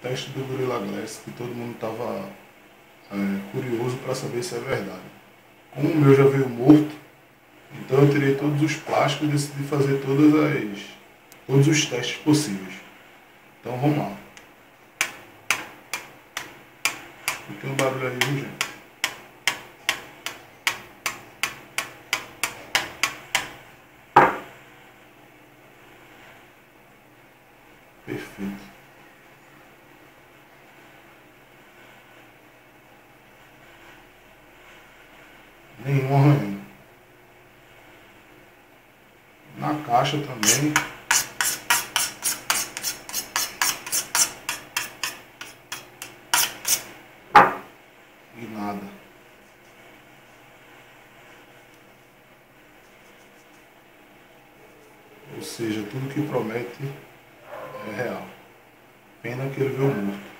teste do Gorilla Glass, que todo mundo estava curioso para saber se é verdade. Como o meu já veio morto, então eu tirei todos os plásticos e decidi fazer todos os testes possíveis. Então vamos lá. Tem um barulho aí, viu, gente? Perfeito. Nenhum arranhão. Na caixa também. E nada. Ou seja, tudo que promete é real. Pena que ele veio morto.